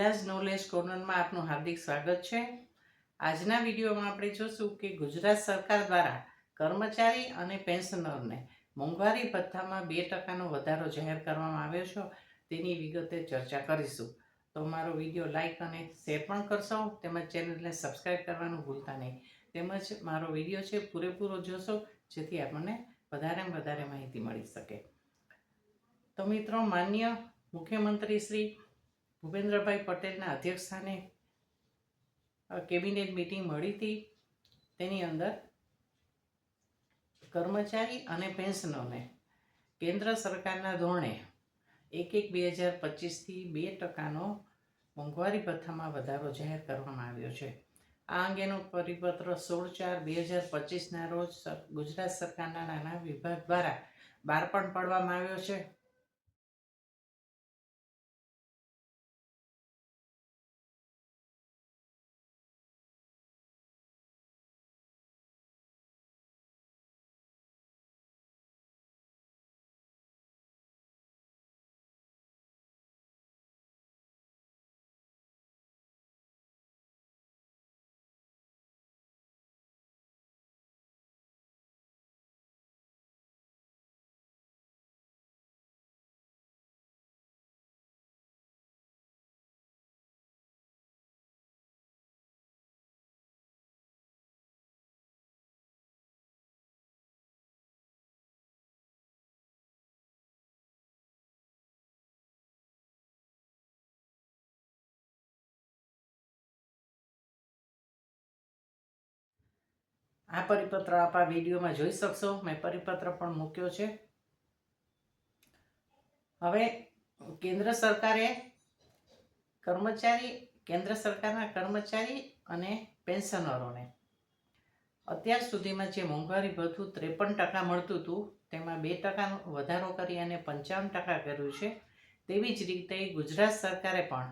Viraj knowledge કોર્નરમાં આપનું હાર્દિક સ્વાગત છે। આજના વિડીયોમાં આપણે જોશું કે ગુજરાત સરકાર દ્વારા કર્મચારી અને પેન્શનરને મોંઘવારી ભથ્થામાં 2% વધારો જાહેર કરવામાં આવ્યો છે, તેની વિગતે ચર્ચા કરીશું। તો મારો વિડીયો લાઇક અને શેર પણ કરશો, તેમજ ચેનલને સબસ્ક્રાઈબ કરવાનું ભૂલતા નહીં। તેમજ મારો વિડીયો છે પૂરેપૂરો જોશો, જેથી આપણને વધારેમાં વધારે માહિતી મળી શકે। તો મિત્રો, માન્ય મુખ્યમંત્રી શ્રી ભૂપેન્દ્રભાઈ પટેલના અધ્યક્ષસ્થાને કેબિનેટ મીટિંગ મળી હતી। તેની અંદર કર્મચારી અને પેન્શનરને કેન્દ્ર સરકારના ધોરણે 1/1/2025થી 2%નો મોંઘવારી ભથ્થામાં વધારો જાહેર કરવામાં આવ્યો છે। આ અંગેનો પરિપત્ર 16/4/2025ના રોજ ગુજરાત સરકારના નાણાં વિભાગ દ્વારા બહાર પણ પાડવામાં આવ્યો છે। આ પરિપત્ર આપ આ વિડીયોમાં જોઈ શકશો, મેં પરિપત્ર પણ મૂક્યો છે। હવે કેન્દ્ર સરકારના કર્મચારી અને પેન્શનરોને અત્યાર સુધીમાં જે મોંઘવારી ભથ્થું 53% મળતું હતું, તેમાં 2% વધારો કરી અને 55% કર્યું છે। તેવી જ રીતે ગુજરાત સરકારે પણ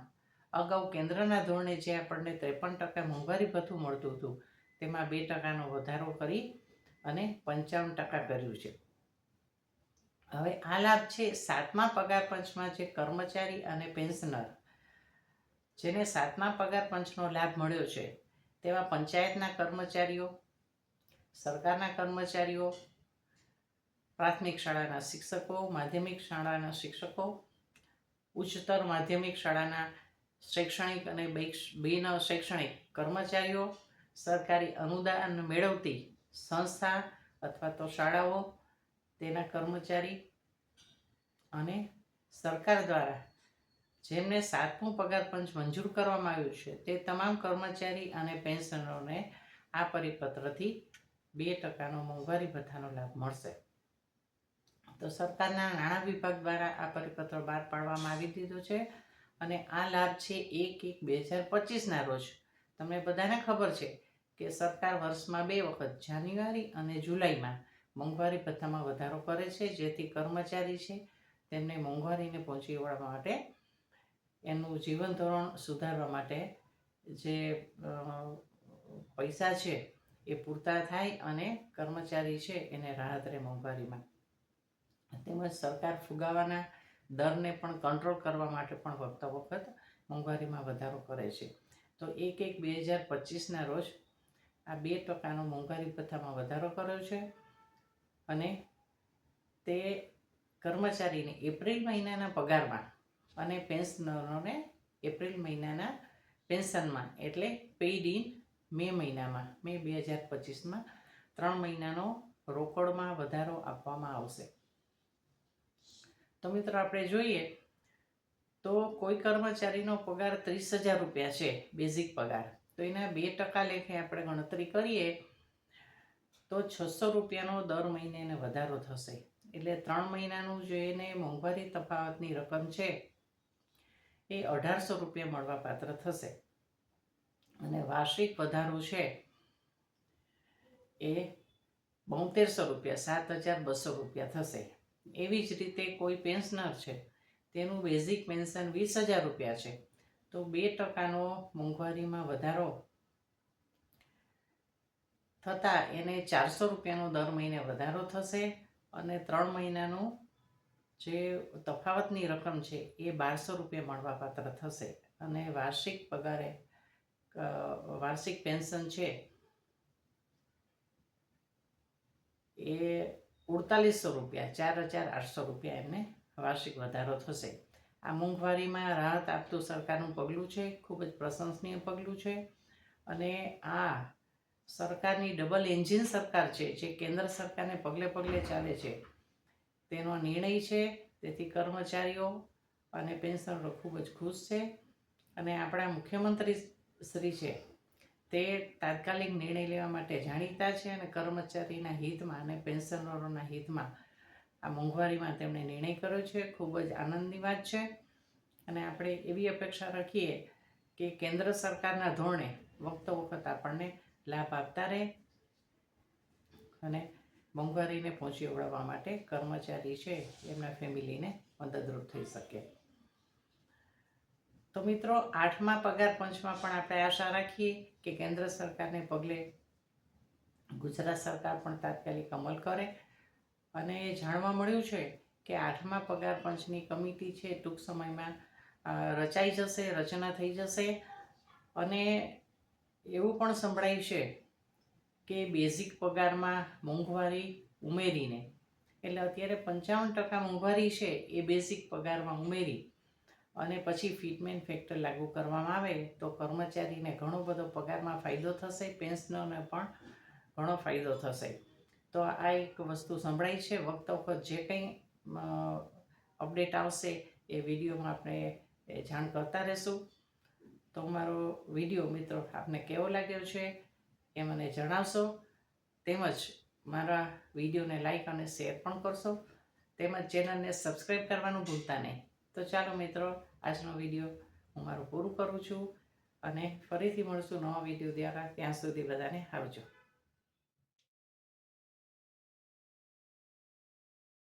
અગાઉ કેન્દ્રના ધોરણે જે આપણને 53% મોંઘવારી ભથ્થું મળતું હતું, તેમાં 2%નો વધારો કરી અને 55% કર્યું છે। હવે આ લાભ છે 7મા પગાર પંચમાં જે કર્મચારી અને પેન્શનર જેને 7મા પગાર પંચનો લાભ મળ્યો છે, તેવા પંચાયતના કર્મચારીઓ, સરકારના કર્મચારીઓ, પ્રાથમિક શાળાના શિક્ષકો, માધ્યમિક શાળાના શિક્ષકો, ઉચ્ચતર માધ્યમિક શાળાના શૈક્ષણિક અને બિન શૈક્ષણિક કર્મચારીઓ, સરકારી અનુદાન મેળવતી સંસ્થા અથવા તો શાળાઓ, તેના કર્મચારી અને સરકાર દ્વારા જેમને 7મું પગાર પંચ મંજૂર કરવામાં આવ્યું છે, તે તમામ કર્મચારી અને પેન્શનરોને આ પરિપત્રથી 2%નો મોંઘવારી ભથ્થાનો લાભ મળશે। તો સરકારના નાણાં વિભાગ દ્વારા આ પરિપત્ર બહાર પાડવામાં આવી દીધો છે અને આ લાભ છે 1/1/2025ના રોજ। તમને બધાને ખબર છે કે સરકાર વર્ષમાં 2 વખત જાન્યુઆરી અને જુલાઈમાં મોંઘવારી ભથ્થામાં વધારો કરે છે, જેથી કર્મચારી છે તેમને મોંઘવારીને પહોંચી વળવા માટે, એનું જીવન ધોરણ સુધારવા માટે જે પૈસા છે એ પૂરતા થાય અને કર્મચારી છે એને રાહત રહે મોંઘવારીમાં। તેમજ સરકાર ફુગાવાના દરને પણ કંટ્રોલ કરવા માટે પણ વખતો વખત મોંઘવારીમાં વધારો કરે છે। તો 1/1/2025ના રોજ આ 2%નો મોંઘવારી ભથ્થામાં વધારો કર્યો છે અને તે કર્મચારીને એપ્રિલ મહિનાના પગારમાં અને પેન્શનરોને એપ્રિલ મહિનાના પેન્શનમાં, એટલે પેઇડ ઇન મે મહિનામાં, મે 2025માં 3 મહિનાનો રોકડમાં વધારો આપવામાં આવશે। તો મિત્રો, આપણે જોઈએ તો કોઈ કર્મચારીનો પગાર 30,000 રૂપિયા છે, બેઝિક પગાર, તો એના 2% લેખે આપણે ગણતરી કરીએ તો 600 રૂપિયાનો દર મહિને એને વધારો થશે। એટલે 3 મહિનાનું જે એને મોંઘવારી તફાવતની રકમ છે એ 1800 રૂપિયા મળવા પાત્ર થશે અને વાર્ષિક વધારો છે એ 7200 રૂપિયા, 7200 રૂપિયા થશે। એવી જ રીતે કોઈ પેન્શનર છે, તેનું બેઝિક પેન્શન 20,000 રૂપિયા છે, તો 2%નો મોંઘવારીમાં વધારો થતાં એને 400 રૂપિયાનો દર મહિને વધારો થશે અને 3 મહિનાનું જે તફાવતની રકમ છે એ 1200 રૂપિયા મળવા પાત્ર થશે। અને વાર્ષિક પગારે વાર્ષિક પેન્શન છે એ 4800 રૂપિયા, 4800 રૂપિયા એમને વાર્ષિક વધારો થશે. આ મોંઘવારીમાં રાહત આપતું સરકારનું પગલું છે, ખૂબ જ પ્રશંસનીય પગલું છે. અને આ સરકારની ડબલ એન્જિન સરકાર છે, જે કેન્દ્ર સરકારને પગલે પગલે ચાલે છે, તેનો નિર્ણય છે. તેથી કર્મચારીઓ અને પેન્શનરો ખૂબ જ ખુશ છે. અને આપણા મુખ્યમંત્રી શ્રી છે તે તાત્કાલિક નિર્ણય લેવા માટે જાણીતા છે અને કર્મચારીના હિતમાં અને પેન્શનરોના હિતમાં આ મોંઘવારીમાં તેમણે નિર્ણય કર્યો છે. ખૂબ જ આનંદની વાત છે. અને આપણે એવી અપેક્ષા રાખીએ કે કેન્દ્ર સરકારના ધોરણે વખતો વખત આપણને લાભ આપતા રહે અને મોંઘવારીને પહોંચી વળવા માટે કર્મચારી છે એમના ફેમિલીને મદદરૂપ થઈ શકે. તો મિત્રો, 8મા પગાર પંચમાં પણ આપણે આશા રાખીએ કે કેન્દ્ર સરકારને પગલે ગુજરાત સરકાર પણ તાત્કાલિક અમલ કરે. અને જાણવા મળ્યું છે કે 8મા પગાર પંચની કમિટી છે ટૂંક સમયમાં રચાઈ જશે, રચના થઈ જશે. અને એવું પણ સંભળાયું છે કે બેઝિક પગારમાં મોંઘવારી ઉમેરીને, એટલે અત્યારે 55% મોંઘવારી છે એ બેઝિક પગારમાં ઉમેરી અને પછી ફિટમેન ફેક્ટર લાગુ કરવામાં આવે તો કર્મચારીને ઘણો બધો પગારમાં ફાયદો થશે, પેન્શનરને પણ ઘણો ફાયદો થશે. તો આ એક વસ્તુ સંભળાય છે. વખતો વખત જે કંઈ અપડેટ આવશે એ વિડીયોમાં આપણે જાણ કરતા રહેશું. તો મારો વિડીયો મિત્રો આપને કેવો લાગ્યો છે એ મને જણાવશો. તેમજ મારા વિડીયોને લાઈક અને શેર પણ કરશો. તેમજ ચેનલને સબસ્ક્રાઈબ કરવાનું ભૂલતા નહીં. તો ચાલો મિત્રો, આજનો વિડીયો હું મારું પૂરું કરું છું અને ફરીથી મળશું નવા વિડીયો દ્વારા. ત્યાં સુધી બધાને આવજો.